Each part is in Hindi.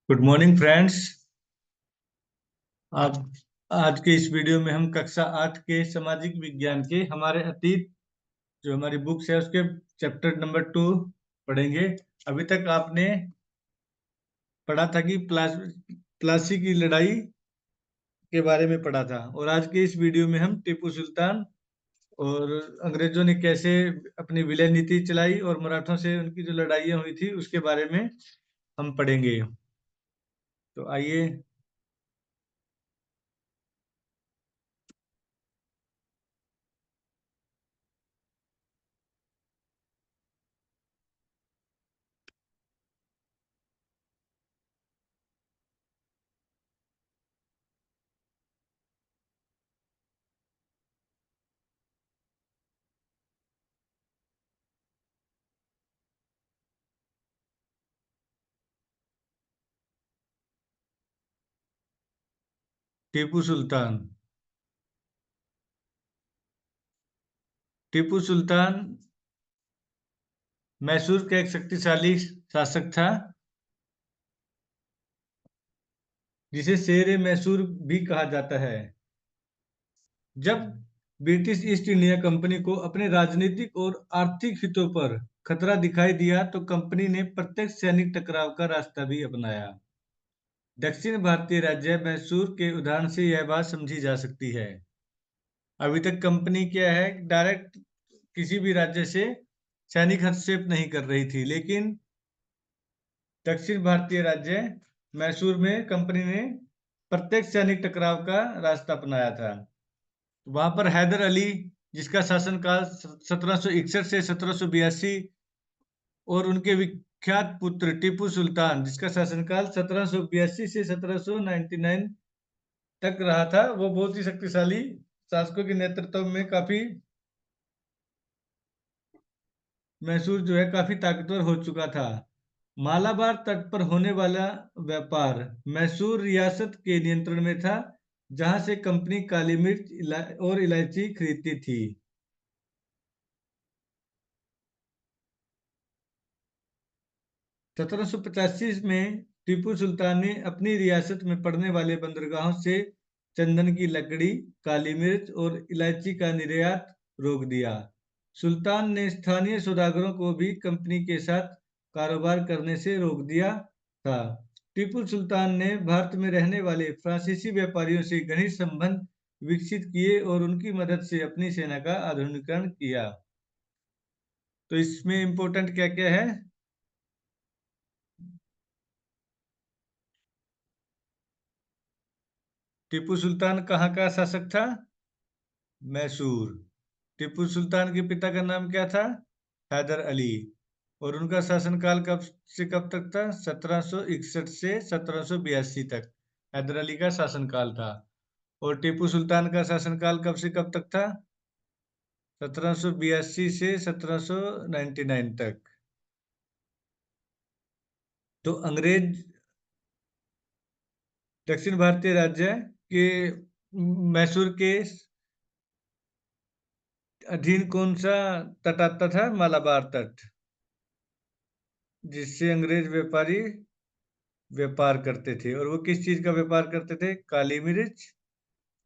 Good morning friends. आज आज के इस वीडियो में हम कक्षा 8 के सामाजिक विज्ञान के हमारे अतीत जो हमारी बुक्स है उसके चैप्टर नंबर 2 पढ़ेंगे। अभी तक आपने पढ़ा था कि प्लासी की लड़ाई के बारे में पढ़ा था, और आज के इस वीडियो में हम टीपू सुल्तान और अंग्रेजों ने कैसे अपनी विलय नीति चलाई और मराठों से उनकी जो लड़ाइयाँ हुई थी उसके बारे में हम पढ़ेंगे। तो आइए। टीपू सुल्तान। टीपू सुल्तान मैसूर का एक शक्तिशाली शासक था, जिसे शेर ए मैसूर भी कहा जाता है। जब ब्रिटिश ईस्ट इंडिया कंपनी को अपने राजनीतिक और आर्थिक हितों पर खतरा दिखाई दिया तो कंपनी ने प्रत्यक्ष सैनिक टकराव का रास्ता भी अपनाया। दक्षिण भारतीय राज्य मैसूर के उदाहरण से यह बात समझी जा सकती है। अभी तक कंपनी क्या है, डायरेक्ट किसी भी राज्य से सैनिक हस्तक्षेप नहीं कर रही थी, लेकिन दक्षिण भारतीय राज्य मैसूर में कंपनी ने प्रत्यक्ष सैनिक टकराव का रास्ता अपनाया था। वहां पर हैदर अली, जिसका शासनकाल 1761 से 1782, और उनके विख्यात पुत्र टीपू सुल्तान, जिसका शासनकाल 1782 से 1799 तक रहा था, वो बहुत ही शक्तिशाली शासकों के नेतृत्व में काफी मैसूर जो है काफी ताकतवर हो चुका था। मालाबार तट पर होने वाला व्यापार मैसूर रियासत के नियंत्रण में था, जहां से कंपनी काली मिर्च और इलायची खरीदती थी। 1785 में टीपू सुल्तान ने अपनी रियासत में पड़ने वाले बंदरगाहों से चंदन की लकड़ी, काली मिर्च और इलायची का निर्यात रोक दिया। सुल्तान ने स्थानीय सौदागरों को भी कंपनी के साथ कारोबार करने से रोक दिया था। टीपू सुल्तान ने भारत में रहने वाले फ्रांसीसी व्यापारियों से घनिष्ठ संबंध विकसित किए और उनकी मदद से अपनी सेना का आधुनिकीकरण किया। तो इसमें इम्पोर्टेंट क्या क्या है? टीपू सुल्तान कहाँ का शासक था? मैसूर। टीपू सुल्तान के पिता का नाम क्या था? हैदर अली। और उनका शासनकाल कब से कब तक था? 1761 से 1782 तक हैदर अली का शासनकाल था। और टीपू सुल्तान का शासनकाल कब से कब तक था? 1782 से 1799 तक। तो अंग्रेज दक्षिण भारतीय राज्य के मैसूर के अधीन कौन सा तट आता था? मालाबार तट, जिससे अंग्रेज व्यापारी व्यापार करते थे। और वो किस चीज का व्यापार करते थे? काली मिर्च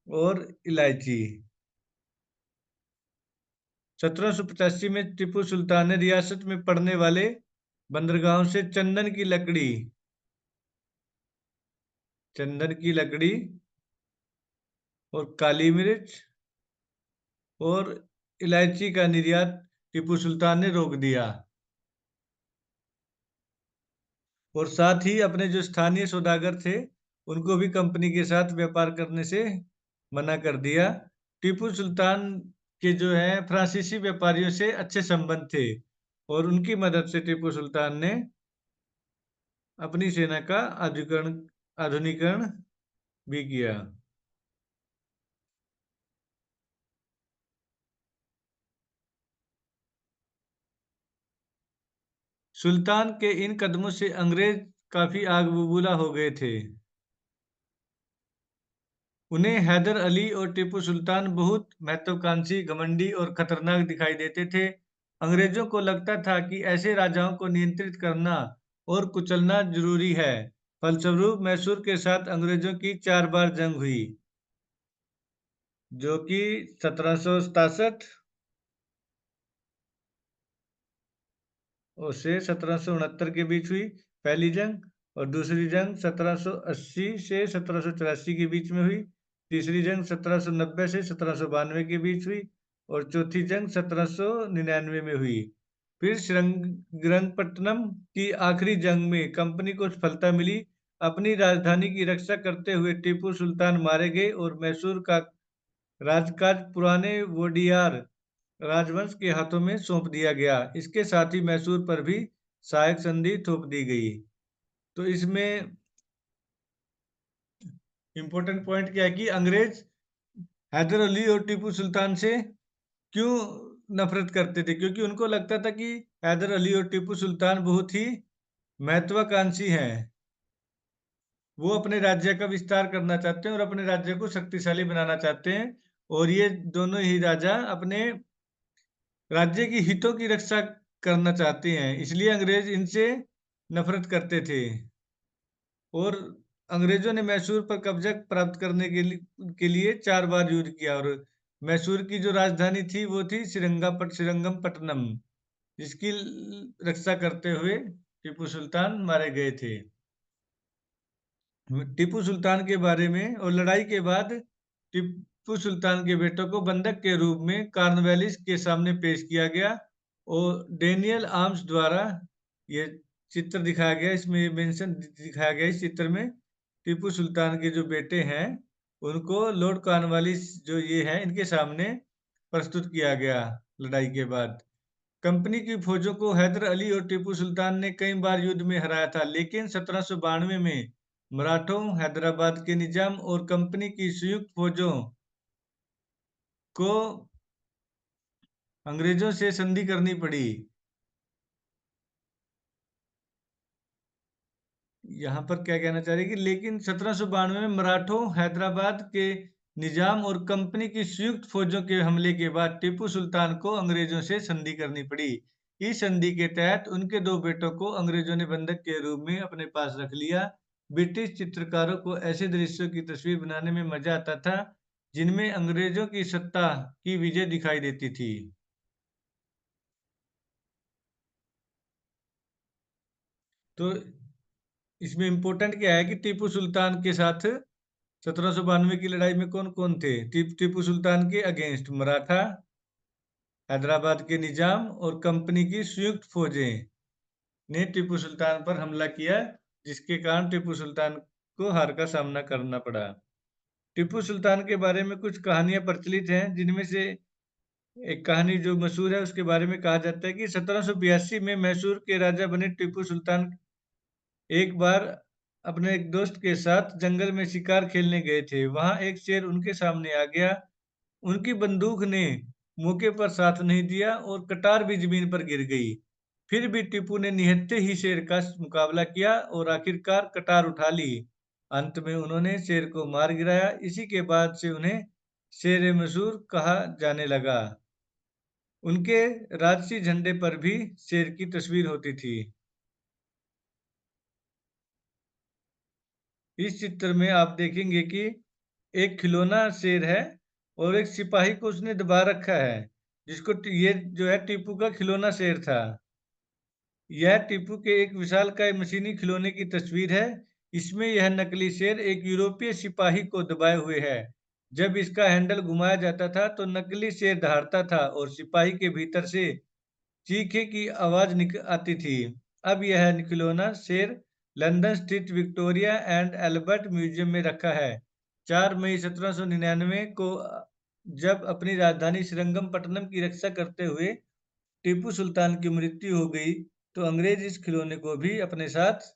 और इलायची। 1785 में टीपू सुल्तान ने रियासत में पड़ने वाले बंदरगाहों से चंदन की लकड़ी और काली मिर्च और इलायची का निर्यात टीपू सुल्तान ने रोक दिया। और साथ ही अपने जो स्थानीय सौदागर थे उनको भी कंपनी के साथ व्यापार करने से मना कर दिया। टीपू सुल्तान के जो है फ्रांसीसी व्यापारियों से अच्छे संबंध थे, और उनकी मदद से टीपू सुल्तान ने अपनी सेना का आधुनिकीकरण भी किया। सुल्तान के इन कदमों से अंग्रेज काफी आग बबूला हो गए थे। उन्हें हैदर अली और टीपू सुल्तान बहुत महत्वाकांक्षी, घमंडी और खतरनाक दिखाई देते थे। अंग्रेजों को लगता था कि ऐसे राजाओं को नियंत्रित करना और कुचलना जरूरी है, फलस्वरूप मैसूर के साथ अंग्रेजों की 4 बार जंग हुई, जो कि 1767 और से 1769 के बीच हुई पहली जंग, और दूसरी जंग 1780 से 1784 के बीच में हुई, तीसरी जंग 1790 से 1792 के बीच हुई, और चौथी जंग 1799 में हुई। फिर श्रीरंगपट्टनम की आखिरी जंग में कंपनी को सफलता मिली। अपनी राजधानी की रक्षा करते हुए टीपू सुल्तान मारे गए और मैसूर का राजकाज पुराने वोडियार राजवंश के हाथों में सौंप दिया गया। इसके साथ ही मैसूर पर भी सहायक संधि थोप दी गई। तो इसमें इंपॉर्टेंट पॉइंट क्या है कि अंग्रेज हैदर अली और टीपू सुल्तान से क्यों नफरत करते थे, क्योंकि उनको लगता था कि हैदर अली और टीपू सुल्तान बहुत ही महत्वाकांक्षी हैं। वो अपने राज्य का विस्तार करना चाहते हैं और अपने राज्य को शक्तिशाली बनाना चाहते हैं, और ये दोनों ही राजा अपने राज्य की हितों की रक्षा करना चाहते हैं, इसलिए अंग्रेज इनसे नफरत करते थे। और अंग्रेजों ने मैसूर पर कब्जा प्राप्त करने के लिए 4 बार युद्ध किया, और मैसूर की जो राजधानी थी वो थी श्रीरंगपट्टनम, जिसकी रक्षा करते हुए टीपू सुल्तान मारे गए थे। टीपू सुल्तान के बारे में, और लड़ाई के बाद टीपू सुल्तान के बेटों को बंधक के रूप में कॉर्नवालिस के सामने पेश किया गया, और डेनियल आर्म्स द्वारा ये चित्र दिखाया गया, इसमें मेंशन दिखाया गया इस चित्र में टीपू सुल्तान के जो बेटे हैं उनको लॉर्ड कॉर्नवालिस जो ये हैं इनके सामने प्रस्तुत किया गया लड़ाई के बाद। कंपनी की फौजों को हैदर अली और टीपू सुल्तान ने कई बार युद्ध में हराया था, लेकिन 1792 में मराठों, हैदराबाद के निजाम और कंपनी की संयुक्त फौजों को अंग्रेजों से संधि करनी पड़ी। यहाँ पर क्या कहना चाह रहे हैं कि लेकिन 1792 में मराठों, हैदराबाद के निजाम और कंपनी की संयुक्त फौजों के हमले के बाद टीपू सुल्तान को अंग्रेजों से संधि करनी पड़ी। इस संधि के तहत उनके 2 बेटों को अंग्रेजों ने बंधक के रूप में अपने पास रख लिया। ब्रिटिश चित्रकारों को ऐसे दृश्यों की तस्वीर बनाने में मजा आता था जिनमें अंग्रेजों की सत्ता की विजय दिखाई देती थी। तो इसमें इम्पोर्टेंट क्या है कि टीपू सुल्तान के साथ 1792 की लड़ाई में कौन कौन थे? टीपू सुल्तान के अगेंस्ट मराठा, हैदराबाद के निजाम और कंपनी की संयुक्त फौजें ने टीपू सुल्तान पर हमला किया, जिसके कारण टीपू सुल्तान को हार का सामना करना पड़ा। टीपू सुल्तान के बारे में कुछ कहानियां प्रचलित हैं, जिनमें से एक कहानी जो मशहूर है उसके बारे में कहा जाता है कि 1782 में मैसूर के राजा बने टीपू सुल्तान एक बार अपने एक दोस्त के साथ जंगल में शिकार खेलने गए थे। वहां एक शेर उनके सामने आ गया। उनकी बंदूक ने मौके पर साथ नहीं दिया और कटार भी जमीन पर गिर गई। फिर भी टीपू ने निहत्थे ही शेर का मुकाबला किया और आखिरकार कटार उठा ली। अंत में उन्होंने शेर को मार गिराया। इसी के बाद से उन्हें शेर मशहूर कहा जाने लगा। उनके राजसी झंडे पर भी शेर की तस्वीर होती थी। इस चित्र में आप देखेंगे कि एक खिलौना शेर है और एक सिपाही को उसने दबा रखा है, जिसको ये जो है टीपू का खिलौना शेर था। यह टीपू के एक विशालकाय मशीनी खिलौने की तस्वीर है। इसमें यह नकली शेर एक यूरोपीय सिपाही को दबाए हुए है। जब इसका हैंडल घुमाया जाता था तो नकली शेर दहाड़ता था और सिपाही के भीतर से चीखे की आवाज आती थी। अब यह खिलौना शेर लंदन स्थित विक्टोरिया एंड एल्बर्ट म्यूजियम में रखा है। 4 मई 1799 को जब अपनी राजधानी श्रीरंगपट्टनम की रक्षा करते हुए टीपू सुल्तान की मृत्यु हो गई तो अंग्रेज इस खिलौने को भी अपने साथ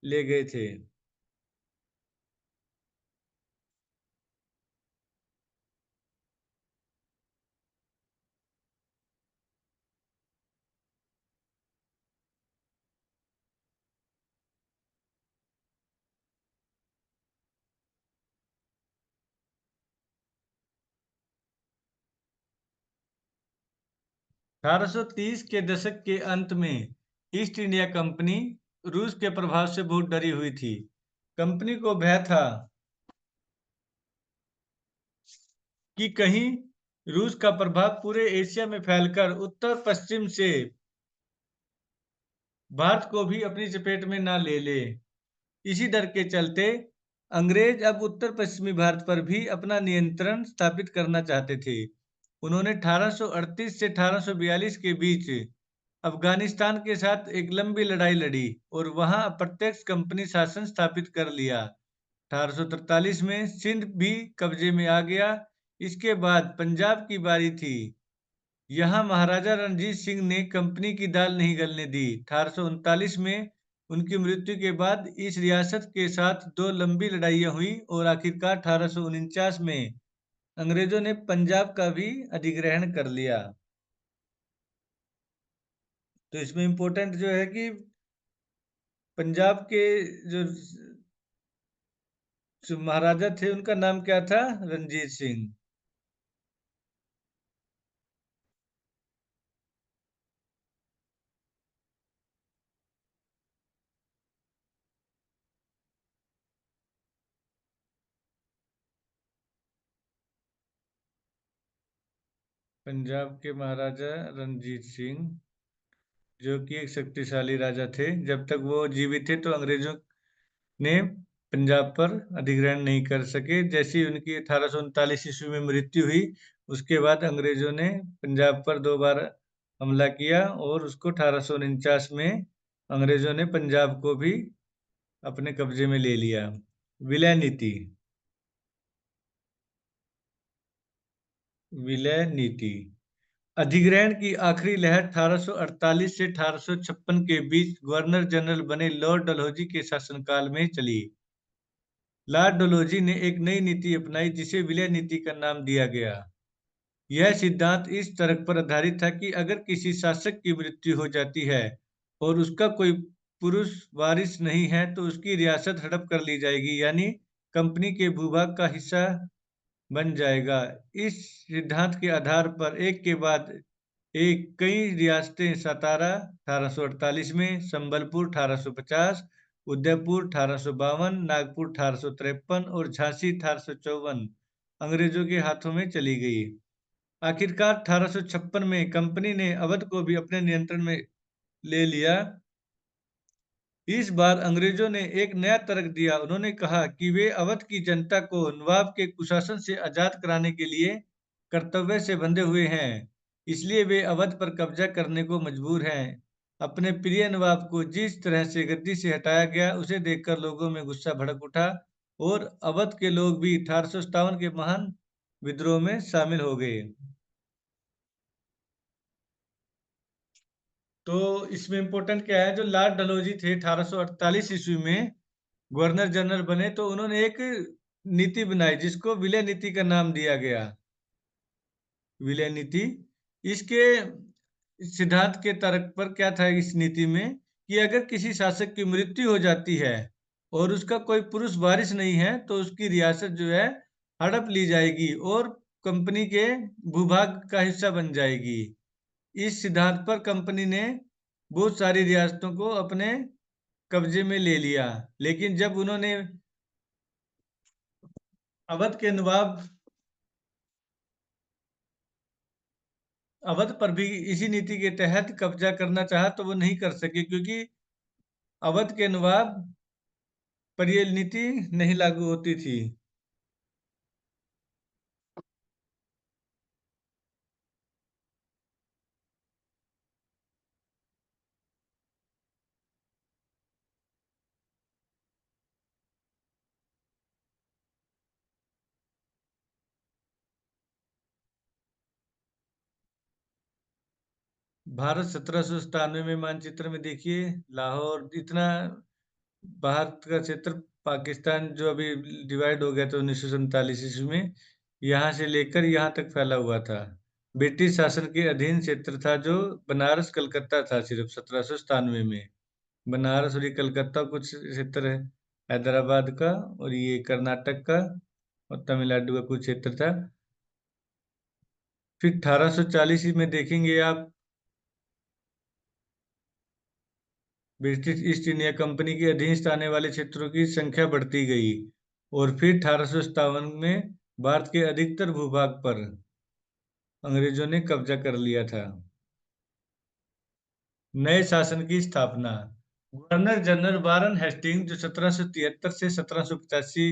ले गए थे। 1830 के दशक के अंत में ईस्ट इंडिया कंपनी रूस के प्रभाव से बहुत डरी हुई थी। कंपनी को भय था कि कहीं रूस का प्रभाव पूरे एशिया में फैलकर उत्तर पश्चिम से भारत को भी अपनी चपेट में ना ले ले। इसी डर के चलते अंग्रेज अब उत्तर पश्चिमी भारत पर भी अपना नियंत्रण स्थापित करना चाहते थे। उन्होंने 1838 से 1842 के बीच अफगानिस्तान के साथ एक लंबी लड़ाई लड़ी और वहां अप्रत्यक्ष कंपनी शासन स्थापित कर लिया। 1843 में सिंध भी कब्जे में आ गया। इसके बाद पंजाब की बारी थी। यहाँ महाराजा रणजीत सिंह ने कंपनी की दाल नहीं गलने दी। 1839 में उनकी मृत्यु के बाद इस रियासत के साथ दो लंबी लड़ाइयाँ हुई और आखिरकार 1849 में अंग्रेजों ने पंजाब का भी अधिग्रहण कर लिया। तो इसमें इम्पोर्टेंट जो है कि पंजाब के जो महाराजा थे उनका नाम क्या था? रंजीत सिंह। पंजाब के महाराजा रंजीत सिंह, जो कि एक शक्तिशाली राजा थे। जब तक वो जीवित थे तो अंग्रेजों ने पंजाब पर अधिग्रहण नहीं कर सके। जैसी उनकी 1839 ईस्वी में मृत्यु हुई, उसके बाद अंग्रेजों ने पंजाब पर दो बार हमला किया और उसको 1849 में अंग्रेजों ने पंजाब को भी अपने कब्जे में ले लिया। विलय नीति। विलय नीति अधिग्रहण की आखिरी लहर 1848 से 1856 के बीच गवर्नर जनरल बने लॉर्ड डलहौजी के शासनकाल में चली। लॉर्ड डलहौजी ने एक नई नीति अपनाई जिसे विलय नीति का नाम दिया गया। यह सिद्धांत इस तर्क पर आधारित था कि अगर किसी शासक की मृत्यु हो जाती है और उसका कोई पुरुष वारिस नहीं है तो उसकी रियासत हड़प कर ली जाएगी, यानी कंपनी के भूभाग का हिस्सा बन जाएगा। इस सिद्धांत के आधार पर एक के बाद एक कई रियासतें सतारा 1848 में, संबलपुर 1850, उदयपुर 1852, नागपुर 1853 और झांसी 1854 अंग्रेजों के हाथों में चली गई। आखिरकार 1856 में कंपनी ने अवध को भी अपने नियंत्रण में ले लिया। इस बार अंग्रेजों ने एक नया तर्क दिया। उन्होंने कहा कि वे अवध की जनता को नवाब के कुशासन से आजाद कराने के लिए कर्तव्य से बंधे हुए हैं, इसलिए वे अवध पर कब्जा करने को मजबूर हैं। अपने प्रिय नवाब को जिस तरह से गद्दी से हटाया गया उसे देखकर लोगों में गुस्सा भड़क उठा और अवध के लोग भी 1857 के महान विद्रोह में शामिल हो गए। तो इसमें इम्पोर्टेंट क्या है, जो लॉर्ड डलहौजी थे 1848 ईस्वी में गवर्नर जनरल बने तो उन्होंने एक नीति बनाई जिसको विलय नीति का नाम दिया गया। विलय नीति, इसके सिद्धांत के तर्क पर क्या था इस नीति में कि अगर किसी शासक की मृत्यु हो जाती है और उसका कोई पुरुष वारिस नहीं है तो उसकी रियासत जो है हड़प ली जाएगी और कंपनी के भूभाग का हिस्सा बन जाएगी। इस सिद्धांत पर कंपनी ने बहुत सारी रियासतों को अपने कब्जे में ले लिया। लेकिन जब उन्होंने अवध के नवाब अवध पर भी इसी नीति के तहत कब्जा करना चाहा तो वो नहीं कर सके, क्योंकि अवध के नवाब पर ये नीति नहीं लागू होती थी। भारत 1797 में मानचित्र में देखिए, लाहौर इतना भारत का क्षेत्र, पाकिस्तान जो अभी डिवाइड हो गया था 1947 ईस्वी में, यहाँ से लेकर यहाँ तक फैला हुआ था। ब्रिटिश शासन के अधीन क्षेत्र था जो बनारस कलकत्ता था सिर्फ 1797 में। बनारस और ये कलकत्ता कुछ क्षेत्र है हैदराबाद का, और ये कर्नाटक का और तमिलनाडु का कुछ क्षेत्र था। फिर 1840 में देखेंगे आप, ब्रिटिश ईस्ट इंडिया कंपनी के अधीनस्थ आने वाले क्षेत्रों की संख्या बढ़ती गई और फिर 1857 में भारत के अधिकतर भूभाग पर अंग्रेजों ने कब्जा कर लिया था। नए शासन की स्थापना। गवर्नर जनरल वारन हेस्टिंग, जो 1773 से 1785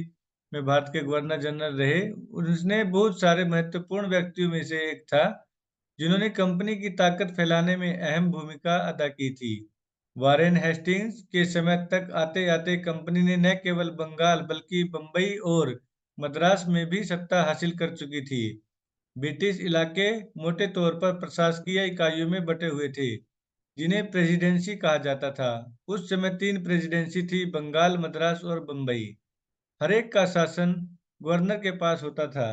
में भारत के गवर्नर जनरल रहे, उसने बहुत सारे महत्वपूर्ण व्यक्तियों में से एक था जिन्होंने कंपनी की ताकत फैलाने में अहम भूमिका अदा की थी। वारेन हेस्टिंग्स के समय तक आते आते कंपनी ने न केवल बंगाल बल्कि बंबई और मद्रास में भी सत्ता हासिल कर चुकी थी। ब्रिटिश इलाके मोटे तौर पर प्रशासकीय इकाइयों में बटे हुए थे जिन्हें प्रेसिडेंसी कहा जाता था। उस समय 3 प्रेसिडेंसी थी, बंगाल, मद्रास और बंबई। हर एक का शासन गवर्नर के पास होता था।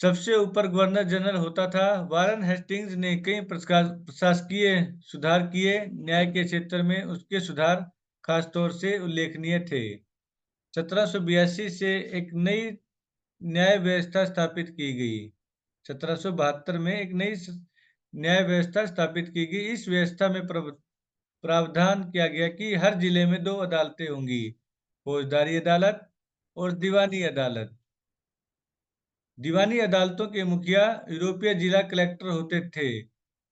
सबसे ऊपर गवर्नर जनरल होता था। वारन हेस्टिंग्स ने कई प्रशासकीय सुधार किए। न्याय के क्षेत्र में उसके सुधार खासतौर से उल्लेखनीय थे। 1782 से एक नई न्याय व्यवस्था स्थापित की गई। 1772 में एक नई न्याय व्यवस्था स्थापित की गई। इस व्यवस्था में प्रावधान किया गया कि हर जिले में 2 अदालतें होंगी, फौजदारी अदालत और दीवानी अदालत। दीवानी अदालतों के मुखिया यूरोपीय जिला कलेक्टर होते थे।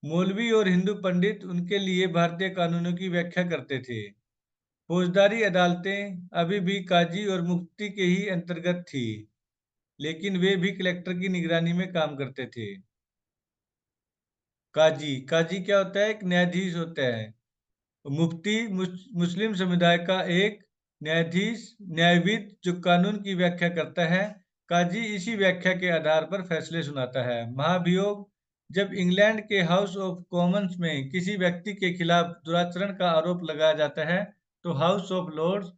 मौलवी और हिंदू पंडित उनके लिए भारतीय कानूनों की व्याख्या करते थे। फौजदारी अदालतें अभी भी काजी और मुफ्ती के ही अंतर्गत थी, लेकिन वे भी कलेक्टर की निगरानी में काम करते थे। काजी काजी क्या होता है? एक न्यायाधीश होता है। मुफ्ती मुस्लिम समुदाय का एक न्यायाधीश, न्यायविद जो कानून की व्याख्या करता है। काजी इसी व्याख्या के आधार पर फैसले सुनाता है। महाभियोग। जब इंग्लैंड के हाउस ऑफ कॉमन्स में किसी व्यक्ति के खिलाफ दुराचरण का आरोप लगाया जाता है, तो हाउस ऑफ लॉर्ड्स,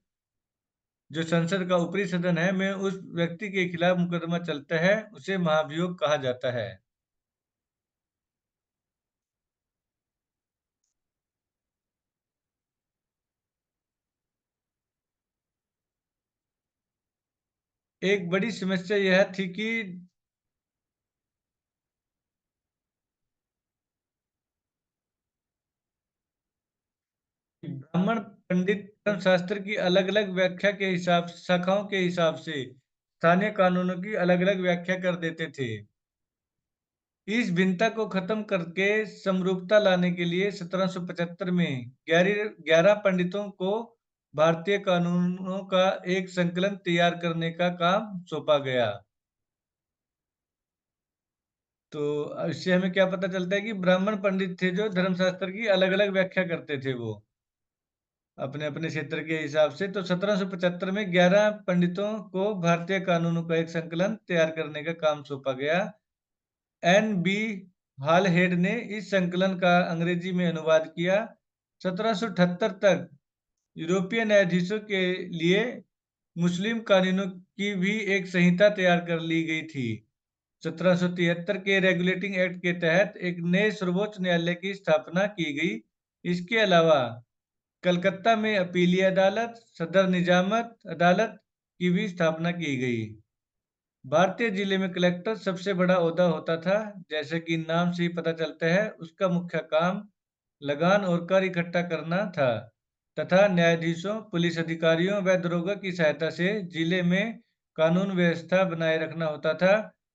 जो संसद का ऊपरी सदन है, में उस व्यक्ति के खिलाफ मुकदमा चलता है, उसे महाभियोग कहा जाता है। एक बड़ी समस्या यह थी कि ब्राह्मण पंडित धर्मशास्त्र की अलग अलग व्याख्या के हिसाब, शाखाओं के हिसाब से स्थानीय कानूनों की अलग अलग व्याख्या कर देते थे। इस भिन्नता को खत्म करके समरूपता लाने के लिए 1775 में 11 पंडितों को भारतीय कानूनों का एक संकलन तैयार करने का काम सौंपा गया। तो इससे हमें क्या पता चलता है कि ब्राह्मण पंडित थे जो धर्मशास्त्र की अलग अलग व्याख्या करते थे, वो अपने अपने क्षेत्र के हिसाब से। तो 1775 में 11 पंडितों को भारतीय कानूनों का एक संकलन तैयार करने का काम सौंपा गया। एन बी हालहेड ने इस संकलन का अंग्रेजी में अनुवाद किया। 1778 तक यूरोपीय न्यायाधीशों के लिए मुस्लिम कानूनों की भी एक संहिता तैयार कर ली गई थी। 1773 के रेगुलेटिंग एक्ट के तहत एक नए सर्वोच्च न्यायालय की स्थापना की गई। इसके अलावा कलकत्ता में अपीलीय अदालत, सदर निजामत अदालत की भी स्थापना की गई। भारतीय जिले में कलेक्टर सबसे बड़ा ओहदा होता था। जैसे कि नाम से ही पता चलता है, उसका मुख्य काम लगान और कर इकट्ठा करना था तथा न्यायाधीशों, पुलिस अधिकारियों व दरोगा की सहायता से जिले में कानून व्यवस्था बनाए रखना होता था।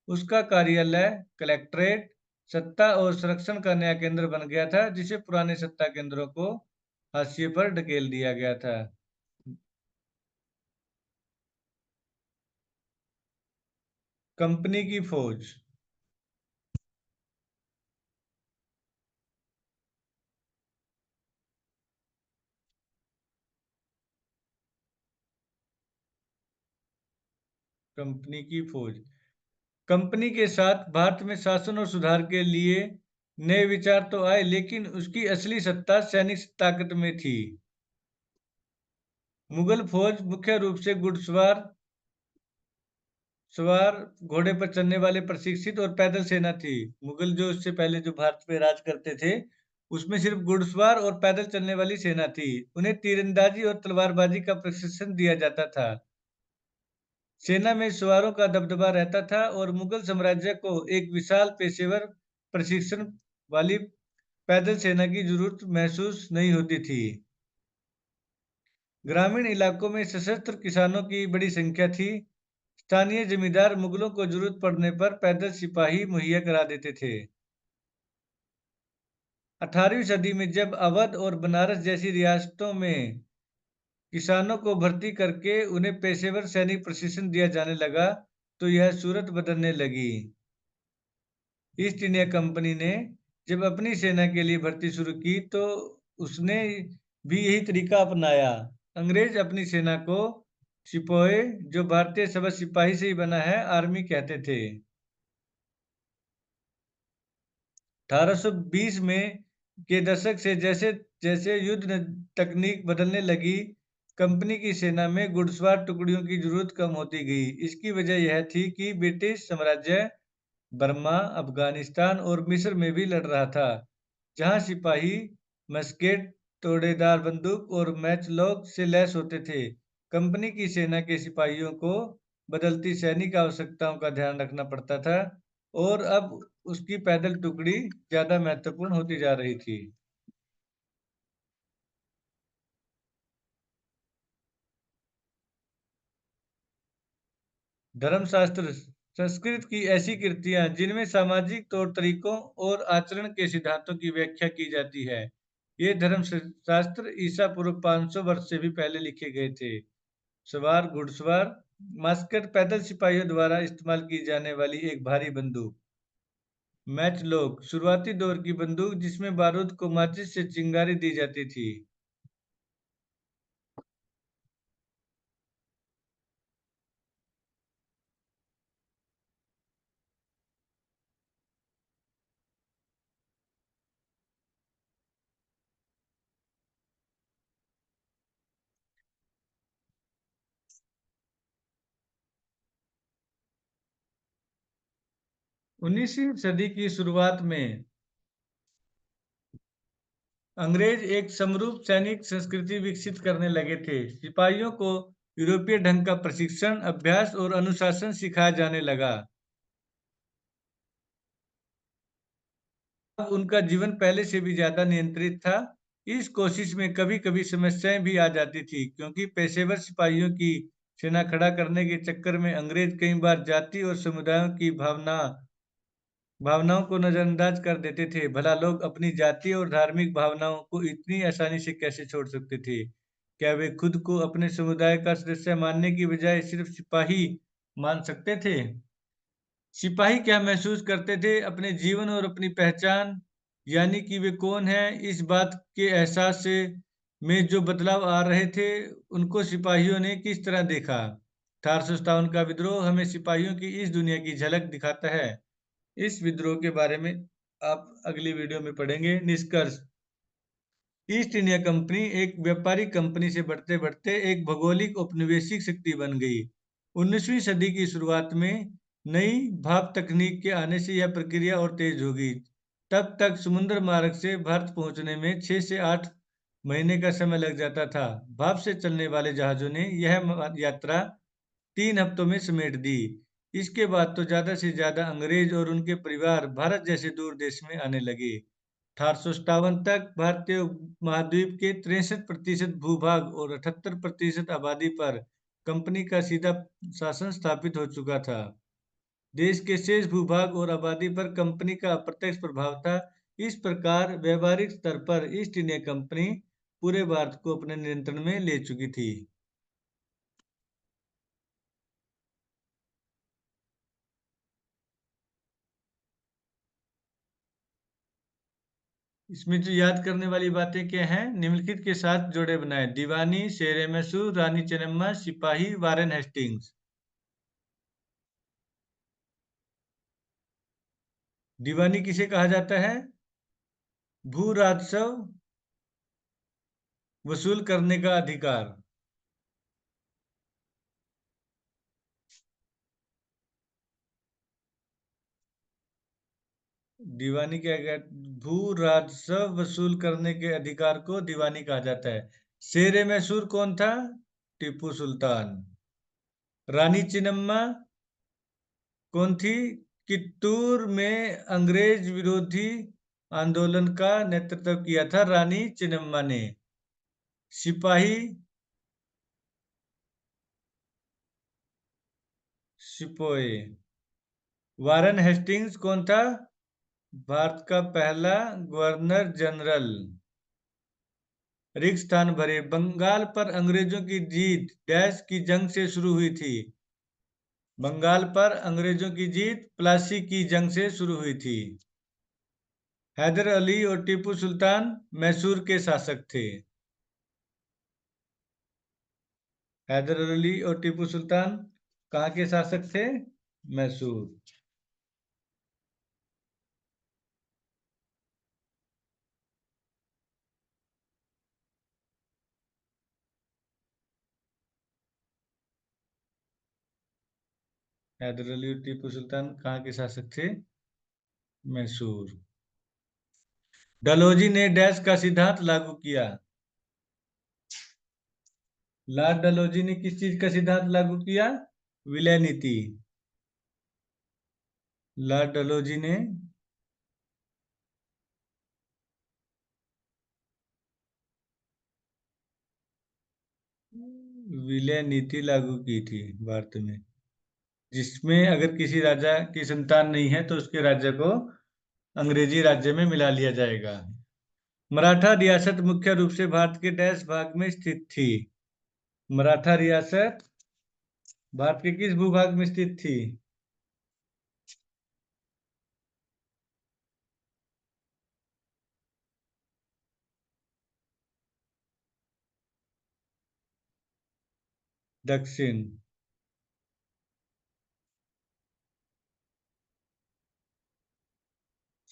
उसका कार्यालय कलेक्ट्रेट सत्ता और संरक्षण का नया केंद्र बन गया था, जिसे पुराने सत्ता केंद्रों को हाशिए पर ढकेल दिया गया था। कंपनी की फौज। कंपनी की फौज। कंपनी के साथ भारत में शासन और सुधार के लिए नए विचार तो आए, लेकिन उसकी असली सत्ता सैनिक ताकत में थी। मुगल फौज मुख्य रूप से घुड़सवार, सवार, घोड़े पर चलने वाले प्रशिक्षित और पैदल सेना थी। मुगल जो इससे पहले जो भारत पे राज करते थे, उसमें सिर्फ घुड़सवार और पैदल चलने वाली सेना थी। उन्हें तीरंदाजी और तलवारबाजी का प्रशिक्षण दिया जाता था। सेना में सवारों का दबदबा रहता था और मुगल साम्राज्य को एक विशाल पेशेवर प्रशिक्षण वाली पैदल सेना की जरूरत महसूस नहीं होती थी। ग्रामीण इलाकों में सशस्त्र किसानों की बड़ी संख्या थी। स्थानीय जमींदार मुगलों को जरूरत पड़ने पर पैदल सिपाही मुहैया करा देते थे। 18वीं सदी में जब अवध और बनारस जैसी रियासतों में किसानों को भर्ती करके उन्हें पेशेवर सैनिक प्रशिक्षण दिया जाने लगा, तो यह सूरत बदलने लगी। ईस्ट इंडिया कंपनी ने जब अपनी सेना के लिए भर्ती शुरू की, तो उसने भी यही तरीका अपनाया। अंग्रेज अपनी सेना को सिपोए, जो भारतीय शब्द सिपाही से ही बना है, आर्मी कहते थे। 1820 में के दशक से जैसे जैसे युद्ध तकनीक बदलने लगी, कंपनी की सेना में घुड़सवार टुकड़ियों की जरूरत कम होती गई। इसकी वजह यह थी कि ब्रिटिश साम्राज्य बर्मा, अफगानिस्तान और मिस्र में भी लड़ रहा था, जहां सिपाही मस्केट, तोड़ेदार बंदूक और मैचलॉक से लैस होते थे। कंपनी की सेना के सिपाहियों को बदलती सैनिक आवश्यकताओं का ध्यान रखना पड़ता था, और अब उसकी पैदल टुकड़ी ज्यादा महत्वपूर्ण होती जा रही थी। धर्मशास्त्र संस्कृत की ऐसी कृतियां जिनमें सामाजिक तौर तरीकों और आचरण के सिद्धांतों की व्याख्या की जाती है। ये धर्मशास्त्र ईसा पूर्व 500 वर्ष से भी पहले लिखे गए थे। सवार घुड़सवार मास्कर पैदल सिपाहियों द्वारा इस्तेमाल की जाने वाली एक भारी बंदूक। मैचलॉक शुरुआती दौर की बंदूक जिसमें बारूद को माचिस से चिंगारी दी जाती थी। 19वीं सदी की शुरुआत में अंग्रेज एक समरूप सैनिक संस्कृति विकसित करने लगे थे। सिपाहियों को यूरोपीय ढंग का प्रशिक्षण, अभ्यास और अनुशासन सिखाया जाने लगा। अब उनका जीवन पहले से भी ज्यादा नियंत्रित था। इस कोशिश में कभी कभी समस्याएं भी आ जाती थी, क्योंकि पेशेवर सिपाहियों की सेना खड़ा करने के चक्कर में अंग्रेज कई बार जाति और समुदायों की भावनाओं को नजरअंदाज कर देते थे। भला लोग अपनी जातीय और धार्मिक भावनाओं को इतनी आसानी से कैसे छोड़ सकते थे? क्या वे खुद को अपने समुदाय का सदस्य मानने की बजाय सिर्फ सिपाही मान सकते थे? सिपाही क्या महसूस करते थे? अपने जीवन और अपनी पहचान, यानी कि वे कौन हैं, इस बात के एहसास से में जो बदलाव आ रहे थे, उनको सिपाहियों ने किस तरह देखा? 1857 का विद्रोह हमें सिपाहियों की इस दुनिया की झलक दिखाता है। इस विद्रोह के बारे में आप अगली वीडियो में पढ़ेंगे। निष्कर्ष: ईस्ट इंडिया कंपनी एक व्यापारिक कंपनी से बढ़ते बढ़ते एक भौगोलिक औपनिवेशिक शक्ति बन गई। 19वीं सदी की शुरुआत में नई भाप तकनीक के आने से यह प्रक्रिया और तेज हो गई। तब तक समुद्र मार्ग से भारत पहुंचने में 6 से 8 महीने का समय लग जाता था। भाप से चलने वाले जहाजों ने यह यात्रा 3 हफ्तों में समेट दी। इसके बाद तो ज्यादा से ज्यादा अंग्रेज और उनके परिवार भारत जैसे दूर देश में आने लगे। 1857 तक भारतीय महाद्वीप के 63% भूभाग और 78% आबादी पर कंपनी का सीधा शासन स्थापित हो चुका था। देश के शेष भूभाग और आबादी पर कंपनी का अप्रत्यक्ष प्रभाव था। इस प्रकार व्यावहारिक स्तर पर ईस्ट इंडिया कंपनी पूरे भारत को अपने नियंत्रण में ले चुकी थी। इसमें जो याद करने वाली बातें क्या हैं, निम्नलिखित के साथ जोड़े बनाए: दीवानी, शेर मैसूर, रानी चेन्नम्मा, सिपाही, वारेन हेस्टिंग्स। दीवानी किसे कहा जाता है? भू राजस्व वसूल करने का अधिकार। दीवानी क्या भू राजस्व वसूल करने के अधिकार को दीवानी कहा जाता है। शेर मैसूर कौन था? टीपू सुल्तान। रानी चिन्नम्मा कौन थी? कित्तूर में अंग्रेज विरोधी आंदोलन का नेतृत्व किया था रानी चिन्नम्मा ने। सिपाही सिपोए। वारन हेस्टिंग्स कौन था? भारत का पहला गवर्नर जनरल। रिक्त स्थान भरे। बंगाल पर अंग्रेजों की जीत डैश की जंग से शुरू हुई थी। बंगाल पर अंग्रेजों की जीत प्लासी की जंग से शुरू हुई थी। हैदर अली और टीपू सुल्तान मैसूर के शासक थे। हैदर अली और टीपू सुल्तान कहाँ के शासक थे? मैसूर। हैदर अली और टीपू सुल्तान कहाँ के शासक थे? मैसूर। डलहौजी ने डैश का सिद्धांत लागू किया। लॉर्ड डलहौजी ने किस चीज का सिद्धांत लागू किया? विलय नीति। लॉर्ड डलहौजी ने विलय नीति लागू की थी भारत में, जिसमें अगर किसी राजा की संतान नहीं है तो उसके राज्य को अंग्रेजी राज्य में मिला लिया जाएगा। मराठा रियासत मुख्य रूप से भारत के डैश भाग में स्थित थी। मराठा रियासत भारत के किस भूभाग में स्थित थी? दक्षिण।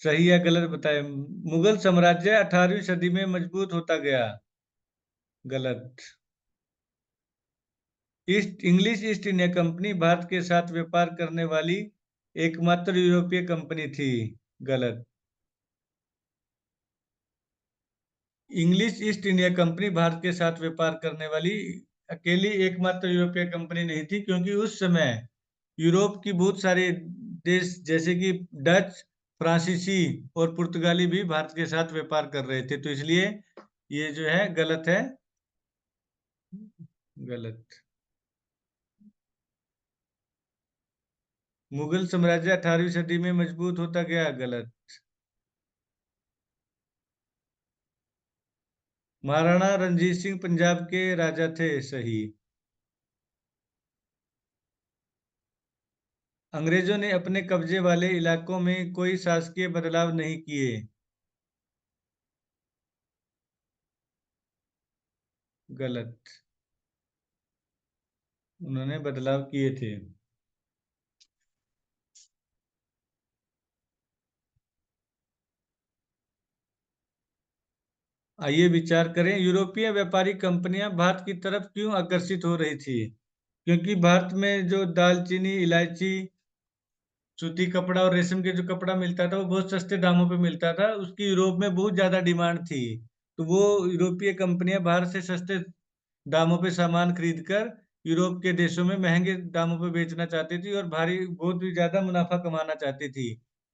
सही या गलत बताएं। मुगल साम्राज्य 18वीं सदी में मजबूत होता गया। गलत। English east India company Bharat के साथ व्यापार करने वाली एकमात्र यूरोपीय कंपनी थी। गलत। English east India company Bharat के साथ व्यापार करने वाली अकेली एकमात्र यूरोपीय कंपनी नहीं थी, क्योंकि उस समय यूरोप की बहुत सारे देश जैसे कि डच, फ्रांसीसी और पुर्तगाली भी भारत के साथ व्यापार कर रहे थे, तो इसलिए ये जो है गलत है। गलत। मुगल साम्राज्य 18वीं सदी में मजबूत होता गया। गलत। महाराणा रणजीत सिंह पंजाब के राजा थे। सही। अंग्रेजों ने अपने कब्जे वाले इलाकों में कोई शासकीय बदलाव नहीं किए। गलत। उन्होंने बदलाव किए थे। आइए विचार करें, यूरोपीय व्यापारी कंपनियां भारत की तरफ क्यों आकर्षित हो रही थी? क्योंकि भारत में जो दालचीनी, इलायची, सूती कपड़ा और रेशम के जो कपड़ा मिलता था वो बहुत सस्ते दामों पे मिलता था, उसकी यूरोप में बहुत ज्यादा डिमांड थी। तो वो यूरोपीय कंपनियां भारत से सस्ते दामों पे सामान खरीद कर यूरोप के देशों में महंगे दामों पे बेचना चाहती थी और भारी बहुत ही ज्यादा मुनाफा कमाना चाहती थी।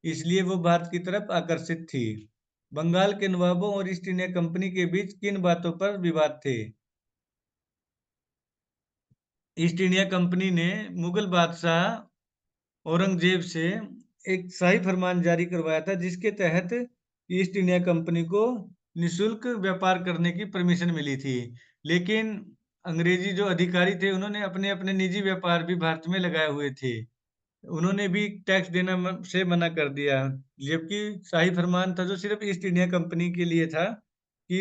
इसलिए वो भारत की तरफ आकर्षित थी। बंगाल के नवाबों और ईस्ट इंडिया कंपनी के बीच किन बातों पर विवाद थे? ईस्ट इंडिया कंपनी ने मुगल बादशाह औरंगजेब से एक शाही फरमान जारी करवाया था, जिसके तहत ईस्ट इंडिया कंपनी को निशुल्क व्यापार करने की परमिशन मिली थी। लेकिन अंग्रेजी जो अधिकारी थे उन्होंने अपने अपने निजी व्यापार भी भारत में लगाए हुए थे। उन्होंने भी टैक्स देना से मना कर दिया, जबकि शाही फरमान था जो सिर्फ ईस्ट इंडिया कंपनी के लिए था कि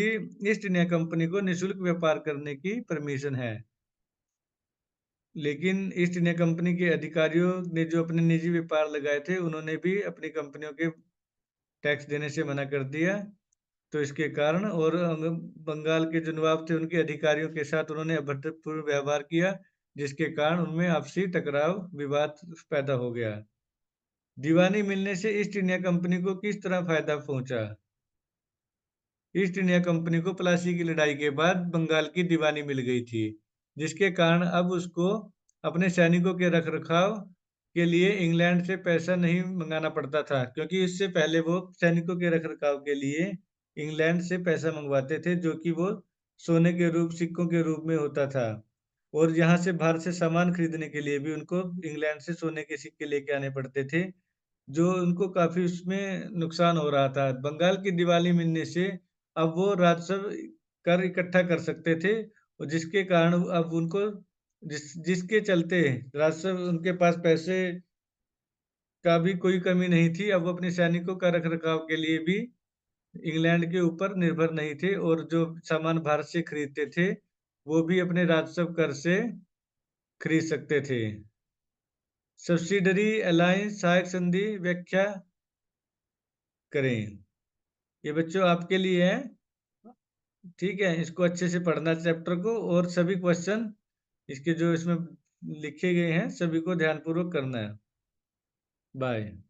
ईस्ट इंडिया कंपनी को निशुल्क व्यापार करने की परमिशन है। लेकिन ईस्ट इंडिया कंपनी के अधिकारियों ने जो अपने निजी व्यापार लगाए थे उन्होंने भी अपनी कंपनियों के टैक्स देने से मना कर दिया। तो इसके कारण और बंगाल के जो नवाब थे उनके अधिकारियों के साथ उन्होंने अभद्रपूर्ण व्यवहार किया, जिसके कारण उनमें आपसी टकराव विवाद पैदा हो गया। दीवानी मिलने से ईस्ट इंडिया कंपनी को किस तरह फायदा पहुंचा? ईस्ट इंडिया कंपनी को प्लासी की लड़ाई के बाद बंगाल की दीवानी मिल गई थी, जिसके कारण अब उसको अपने सैनिकों के रखरखाव के लिए इंग्लैंड से पैसा नहीं मंगाना पड़ता था, क्योंकि इससे पहले वो सैनिकों के रखरखाव के लिए इंग्लैंड से पैसा मंगवाते थे, जो कि वो सोने के रूप सिक्कों के रूप में होता था। और यहाँ से भारत से सामान खरीदने के लिए भी उनको इंग्लैंड से सोने के सिक्के लेके आने पड़ते थे, जो उनको काफी उसमें नुकसान हो रहा था। बंगाल की दिवाली मिलने से अब वो राजस्व कर इकट्ठा कर सकते थे, और जिसके कारण अब उनको जिसके चलते राजस्व उनके पास पैसे का भी कोई कमी नहीं थी। अब वो अपने सैनिकों का रखरखाव के लिए भी इंग्लैंड के ऊपर निर्भर नहीं थे, और जो सामान भारत से खरीदते थे वो भी अपने राजस्व कर से खरीद सकते थे। सब्सिडरी अलायंस सहायक संधि व्याख्या करें। ये बच्चों आपके लिए है, ठीक है। इसको अच्छे से पढ़ना चैप्टर को, और सभी क्वेश्चन इसके जो इसमें लिखे गए हैं सभी को ध्यानपूर्वक करना है। बाय।